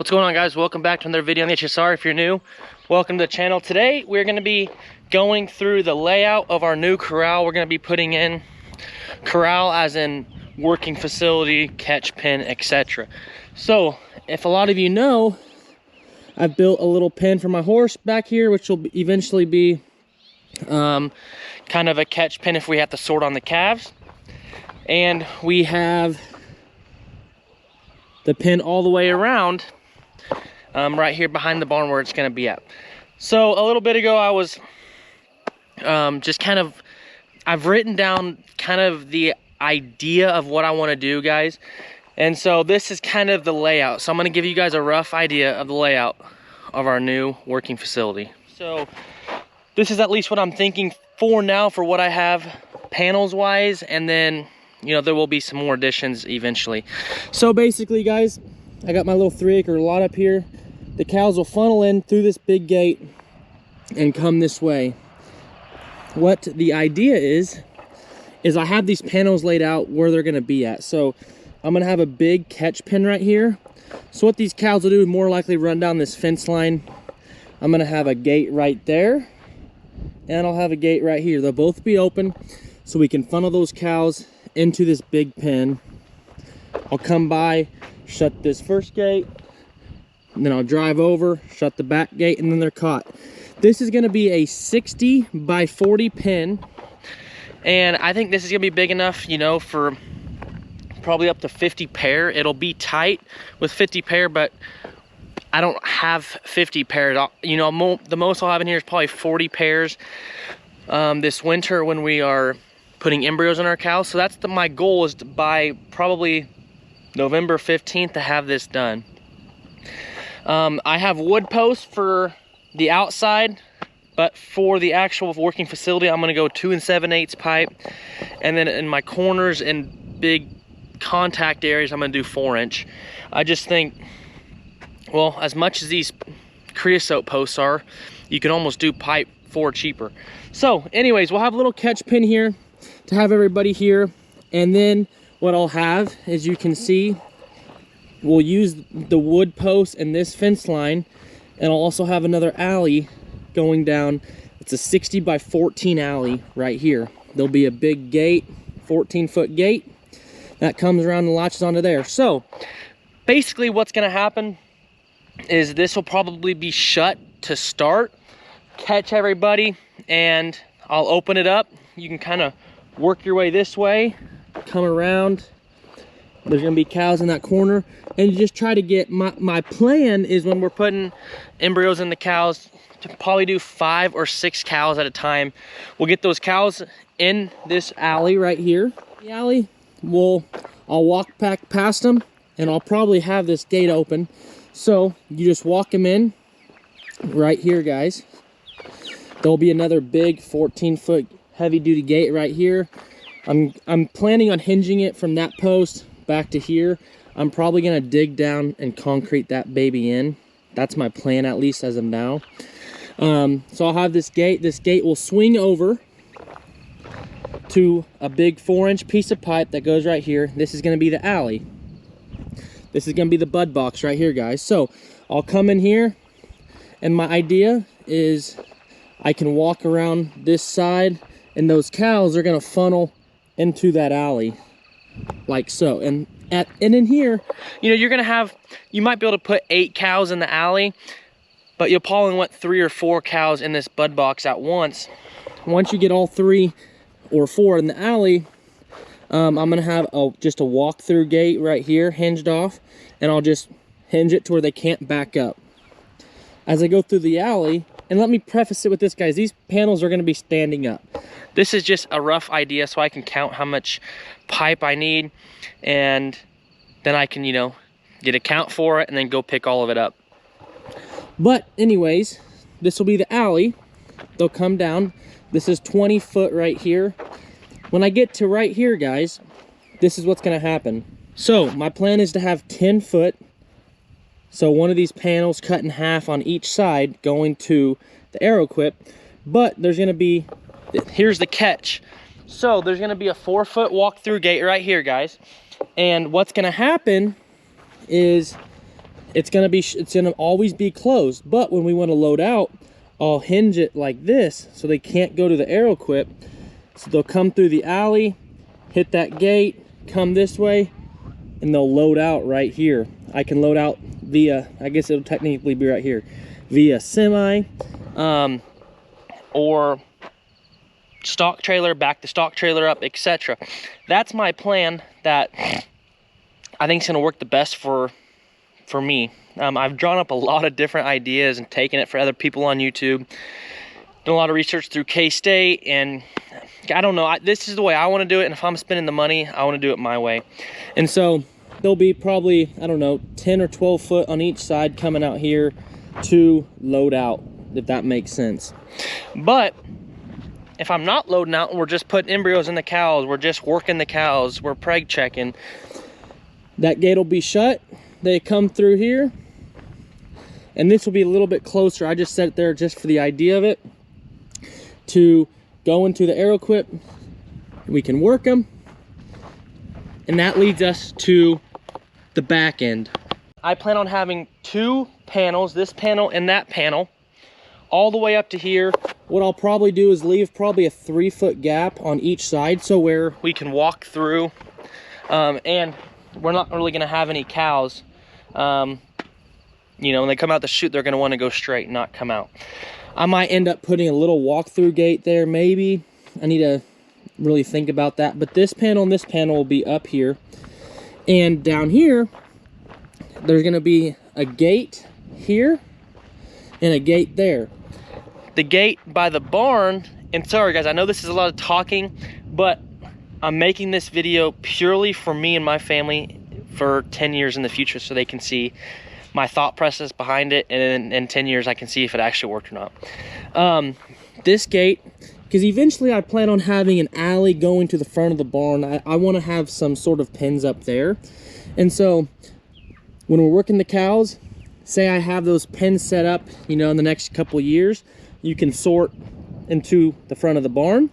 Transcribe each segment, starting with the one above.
What's going on, guys? Welcome back to another video on the HSR. If you're new, welcome to the channel. Today we're going to be going through the layout of our new corral. We're going to be putting in corral as in working facility, catch pen, etc. So if a lot of you know, I've built a little pen for my horse back here, which will eventually be kind of a catch pen if we have to sort on the calves. And we have the pen all the way around right here behind the barn where it's going to be at. So a little bit ago I was I've written down kind of the idea of what I want to do, guys, and so this is kind of the layout. So I'm going to give you guys a rough idea of the layout of our new working facility. So this is at least what I'm thinking for now, for what I have panels wise, and then you know there will be some more additions eventually. So basically, guys, I got my little 3-acre lot up here. The cows will funnel in through this big gate and come this way. What the idea is I have these panels laid out where they're going to be at. So I'm going to have a big catch pen right here. So what these cows will do is more likely run down this fence line. I'm going to have a gate right there, and I'll have a gate right here. They'll both be open so we can funnel those cows into this big pen. I'll come by, shut this first gate, and then I'll drive over, shut the back gate, and then they're caught. This is going to be a 60 by 40 pen, and I think this is going to be big enough, you know, for probably up to 50 pair. It'll be tight with 50 pair, but I don't have 50 pairs. You know, the most I'll have in here is probably 40 pairs this winter when we are putting embryos in our cows. So that's my goal, is to by probably November 15th to have this done. I have wood posts for the outside, but for the actual working facility, I'm gonna go 2 7/8 pipe, and then in my corners and big contact areas, I'm gonna do 4-inch. I just think, well, as much as these creosote posts are, you can almost do pipe for cheaper. So anyways, we'll have a little catch pin here to have everybody here, and then what I'll have, as you can see, we'll use the wood post and this fence line, and I'll also have another alley going down. It's a 60 by 14 alley right here. There'll be a big gate, 14-foot gate that comes around and latches onto there. So basically what's going to happen is this will probably be shut to start, catch everybody, and I'll open it up. You can kind of work your way this way, come around. There's gonna be cows in that corner, and you just try to get, my plan is when we're putting embryos in the cows, to probably do 5 or 6 cows at a time. We'll get those cows in this alley right here. The alley, I'll walk back past them, and I'll probably have this gate open. So you just walk them in right here, guys. There'll be another big 14-foot heavy-duty gate right here. I'm planning on hinging it from that post back to here. I'm probably gonna dig down and concrete that baby in. That's my plan, at least as of now. So I'll have this gate. This gate will swing over to a big 4-inch piece of pipe that goes right here. This is gonna be the alley. This is gonna be the bud box right here, guys. So I'll come in here, and my idea is I can walk around this side, and those cows are gonna funnel into that alley like so. And in here, you know, you're gonna have, you might be able to put 8 cows in the alley, but you'll probably want 3 or 4 cows in this bud box at once. Once you get all 3 or 4 in the alley, I'm gonna have just a walk-through gate right here hinged off, and I'll just hinge it to where they can't back up. As I go through the alley, and let me preface it with this, guys, these panels are gonna be standing up. This is just a rough idea so I can count how much pipe I need, and then I can, you know, get a count for it and then go pick all of it up. But anyways, this will be the alley. They'll come down. This is 20 foot right here. When I get to right here, guys, this is what's gonna happen. So my plan is to have 10 foot. So one of these panels cut in half on each side going to the arrow clip, but there's gonna be, here's the catch. So there's gonna be a 4-foot walk-through gate right here, guys. And what's gonna happen is it's gonna always be closed. But when we want to load out, I'll hinge it like this so they can't go to the Arrowquip. So they'll come through the alley, hit that gate, come this way, and they'll load out right here. I can load out via, I guess it'll technically be right here, via semi, or stock trailer, back the stock trailer up, etc. That's my plan that I think is going to work the best for me. I've drawn up a lot of different ideas and taken it for other people on YouTube. Done a lot of research through K-State, and I don't know, this is the way I want to do it, and if I'm spending the money, I want to do it my way. And so there'll be probably, I don't know, 10 or 12 foot on each side coming out here to load out, if that makes sense. But if I'm not loading out and we're just putting embryos in the cows, we're just working the cows, we're preg checking, that gate will be shut. They come through here, and this will be a little bit closer. I just set it there just for the idea of it, to go into the Arrowquip. We can work them, and that leads us to the back end. I plan on having 2 panels, this panel and that panel, all the way up to here. What I'll probably do is leave probably a 3-foot gap on each side, so where we can walk through, and we're not really gonna have any cows. You know, when they come out the chute, they're gonna wanna go straight, not come out. I might end up putting a little walk-through gate there, maybe. I need to really think about that. But this panel and this panel will be up here. And down here, there's gonna be a gate here and a gate there. The gate by the barn, and sorry guys, I know this is a lot of talking, but I'm making this video purely for me and my family for 10 years in the future, so they can see my thought process behind it, and in 10 years I can see if it actually worked or not. This gate, because eventually I plan on having an alley going to the front of the barn. I want to have some sort of pens up there. And so when we're working the cows, say I have those pens set up, you know, in the next couple of years, you can sort into the front of the barn.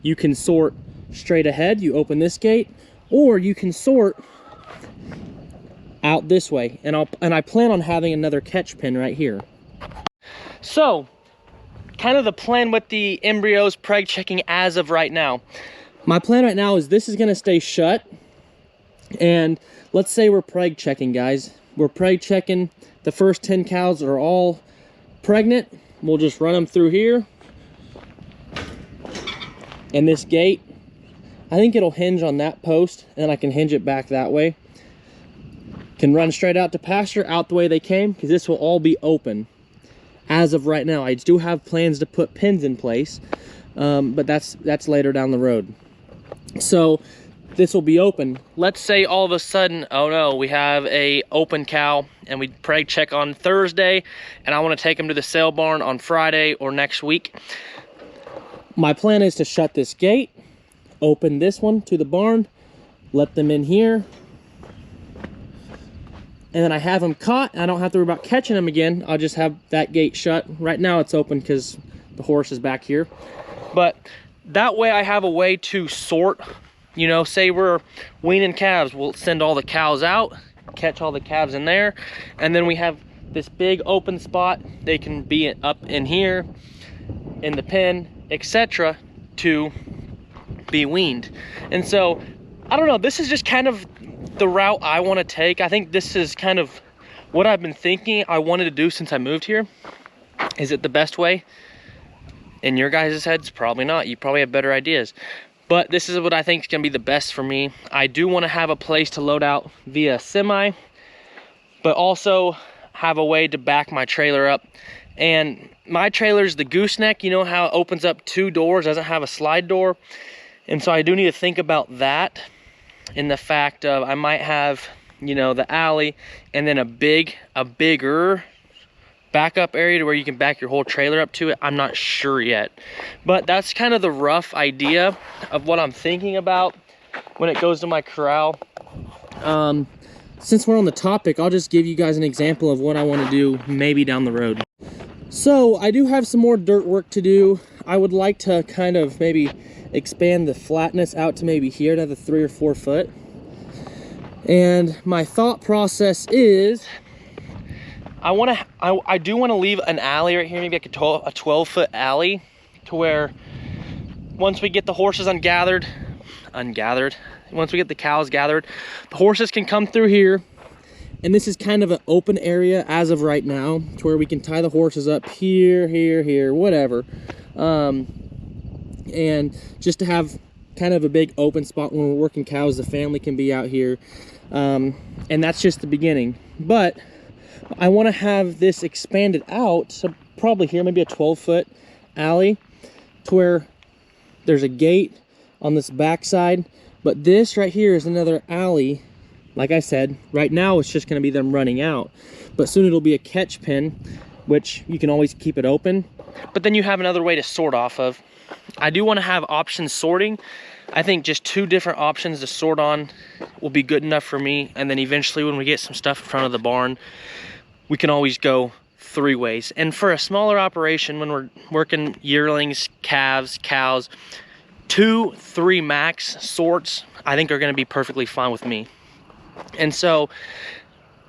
You can sort straight ahead, you open this gate, or you can sort out this way, and I plan on having another catch pen right here. So kind of the plan with the embryos preg checking as of right now. My plan right now is this is going to stay shut, and let's say we're preg checking, guys. We're preg checking, the first 10 cows are all pregnant. We'll just run them through here, and this gate, I think it'll hinge on that post, and I can hinge it back that way. Can run straight out to pasture, out the way they came, because this will all be open as of right now. I do have plans to put pens in place, but that's later down the road. So this will be open. Let's say all of a sudden, oh no, we have a open cow, and we preg check on Thursday, and I want to take them to the sale barn on Friday or next week. My plan is to shut this gate, open this one to the barn, let them in here, and then I have them caught. I don't have to worry about catching them again. I'll just have that gate shut. Right now it's open because the horse is back here. But that way I have a way to sort, you know, say we're weaning calves, we'll send all the cows out, catch all the calves in there, and then we have this big open spot. They can be up in here, in the pen, etc., to be weaned. And so, I don't know, this is just kind of the route I want to take. I think this is kind of what I've been thinking I wanted to do since I moved here. Is it the best way? In your guys' heads, probably not. You probably have better ideas. But this is what I think is going to be the best for me. I do want to have a place to load out via semi, but also have a way to back my trailer up. And my trailer is the gooseneck. You know how it opens up 2 doors, doesn't have a slide door. And so I do need to think about that, in the fact of I might have, you know, the alley and then a bigger backup area to where you can back your whole trailer up to it. I'm not sure yet, but that's kind of the rough idea of what I'm thinking about when it goes to my corral. Since we're on the topic, I'll just give you guys an example of what I want to do maybe down the road. So I do have some more dirt work to do. I would like to kind of maybe expand the flatness out to maybe here, another 3 or 4 foot. And my thought process is I do want to leave an alley right here, maybe like a 12-foot alley, to where once we get the horses ungathered, once we get the cows gathered, the horses can come through here. And this is kind of an open area as of right now, to where we can tie the horses up here, whatever. And just to have kind of a big open spot when we're working cows, the family can be out here. And that's just the beginning. But I want to have this expanded out, so probably here, maybe a 12-foot alley, to where there's a gate on this back side. But this right here is another alley. Like I said, right now it's just going to be them running out, but soon it'll be a catch pen, which you can always keep it open, but then you have another way to sort off of. I do want to have option sorting. I think just 2 different options to sort on will be good enough for me, and then eventually when we get some stuff in front of the barn, we can always go 3 ways. And for a smaller operation, when we're working yearlings, calves, cows, 2, 3 max sorts I think are going to be perfectly fine with me. And so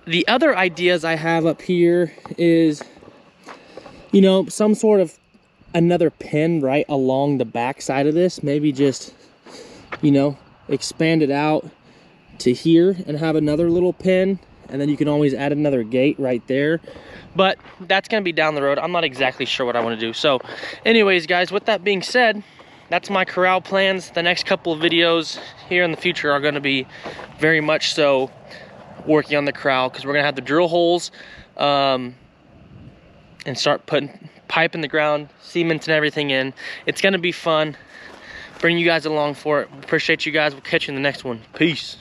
the other ideas I have up here is, you know, some sort of another pen right along the back side of this. Maybe just, you know, expand it out to here and have another little pen. And then you can always add another gate right there. But that's going to be down the road. I'm not exactly sure what I want to do. So anyways, guys, with that being said, that's my corral plans. The next couple of videos here in the future are going to be very much so working on the corral, because we're going to have the drill holes and start putting pipe in the ground, cement and everything in. It's going to be fun. Bring you guys along for it. Appreciate you guys. We'll catch you in the next one. Peace.